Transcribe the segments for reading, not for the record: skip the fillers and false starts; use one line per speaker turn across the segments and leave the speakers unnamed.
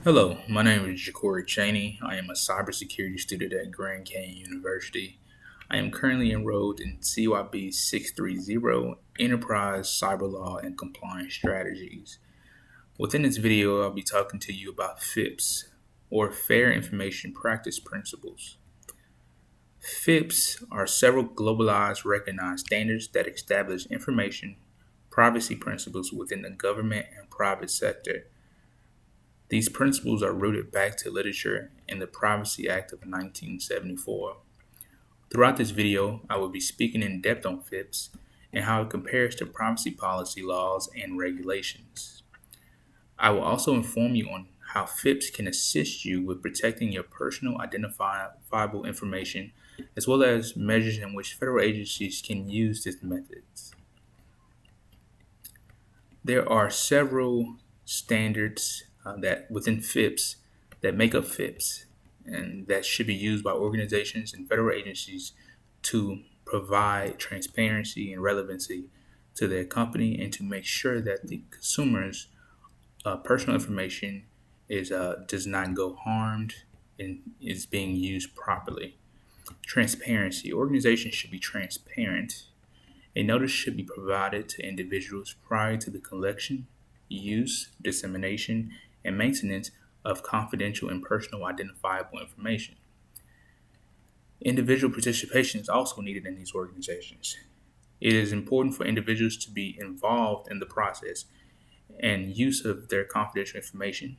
Hello, my name is Jacory Cheney. I am a cybersecurity student at Grand Canyon University. I am currently enrolled in CYB 630 Enterprise Cyber Law and Compliance Strategies. Within this video, I'll be talking to you about FIPS, or Fair Information Practice Principles. FIPS are several globalized recognized standards that establish information privacy principles within the government and private sector. These principles are rooted back to literature in the Privacy Act of 1974. Throughout this video, I will be speaking in depth on FIPS and how it compares to privacy policy laws and regulations. I will also inform you on how FIPS can assist you with protecting your personal identifiable information, as well as measures in which federal agencies can use these methods. There are several standards that within FIPS that make up FIPS and that should be used by organizations and federal agencies to provide transparency and relevancy to their company and to make sure that the consumers' personal information does not go harmed and is being used properly. Transparency. Organizations should be transparent. A notice should be provided to individuals prior to the collection, use, dissemination, and maintenance of confidential and personal identifiable information. Individual participation is also needed in these organizations. It is important for individuals to be involved in the process and use of their confidential information.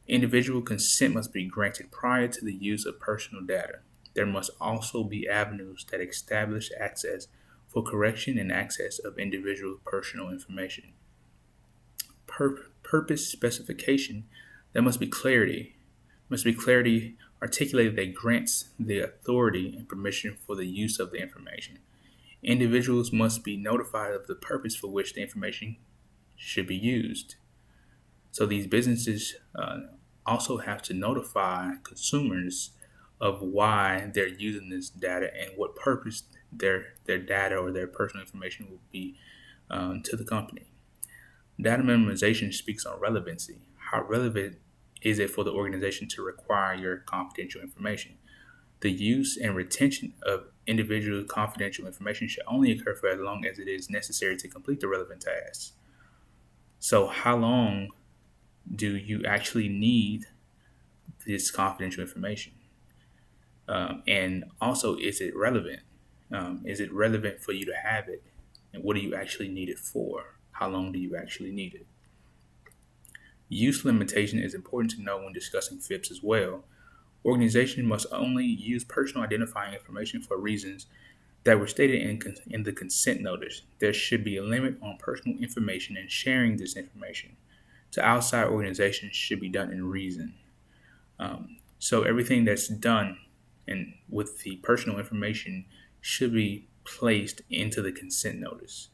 Individual consent must be granted prior to the use of personal data. There must also be avenues that establish access for correction and access of individual personal information. Purpose specification, there must be clarity. Must be clarity articulated that grants the authority and permission for the use of the information. Individuals must be notified of the purpose for which the information should be used. So these businesses also have to notify consumers of why they're using this data and what purpose their data or their personal information will be to the company. Data minimization speaks on relevancy. How relevant is it for the organization to require your confidential information? The use and retention of individual confidential information should only occur for as long as it is necessary to complete the relevant tasks. So, how long do you actually need this confidential information? And also, is it relevant? Is it relevant for you to have it? And what do you actually need it for? How long do you actually need it? Use limitation is important to know when discussing FIPS as well. Organizations must only use personal identifying information for reasons that were stated in the consent notice. There should be a limit on personal information and sharing this information to outside organizations should be done in reason. So everything that's done and with the personal information should be placed into the consent notice,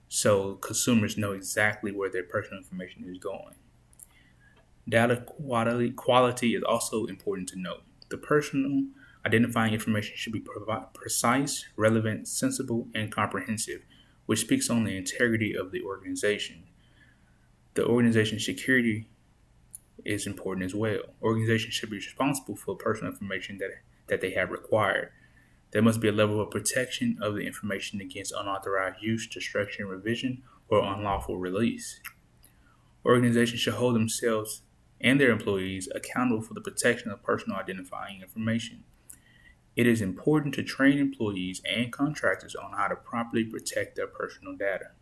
so consumers know exactly where their personal information is going. Data quality is also important to note. The personal identifying information should be precise, relevant, sensible, and comprehensive, which speaks on the integrity of the organization. The organization's security is important as well. Organizations should be responsible for personal information that they have required. There must be a level of protection of the information against unauthorized use, destruction, revision, or unlawful release. Organizations should hold themselves and their employees accountable for the protection of personal identifying information. It is important to train employees and contractors on how to properly protect their personal data.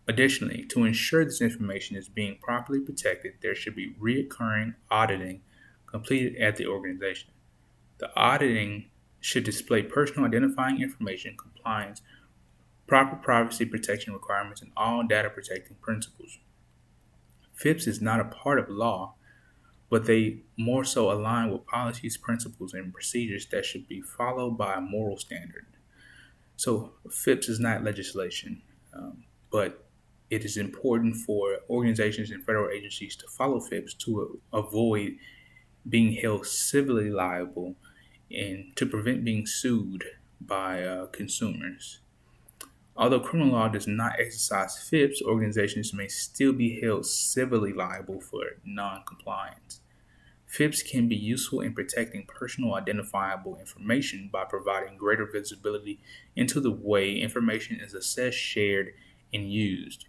Additionally, to ensure this information is being properly protected, there should be recurring auditing completed at the organization. The auditing should display personal identifying information compliance, proper privacy protection requirements, and all data protecting principles. FIPS is not a part of law, but they more so align with policies, principles, and procedures that should be followed by a moral standard. So FIPS is not legislation, but it is important for organizations and federal agencies to follow FIPS to avoid being held civilly liable and to prevent being sued by consumers. Although criminal law does not exercise FIPS, organizations may still be held civilly liable for non-compliance. FIPS can be useful in protecting personal identifiable information by providing greater visibility into the way information is assessed, shared, and used.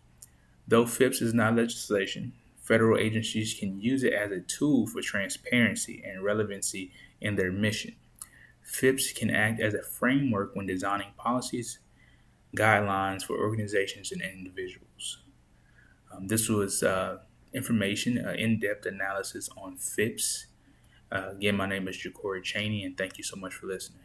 Though FIPS is not legislation, federal agencies can use it as a tool for transparency and relevancy in their mission. FIPS can act as a framework when designing policies, guidelines for organizations and individuals. This was information, in-depth analysis on FIPS. Again, my name is Jacory Cheney, and thank you so much for listening.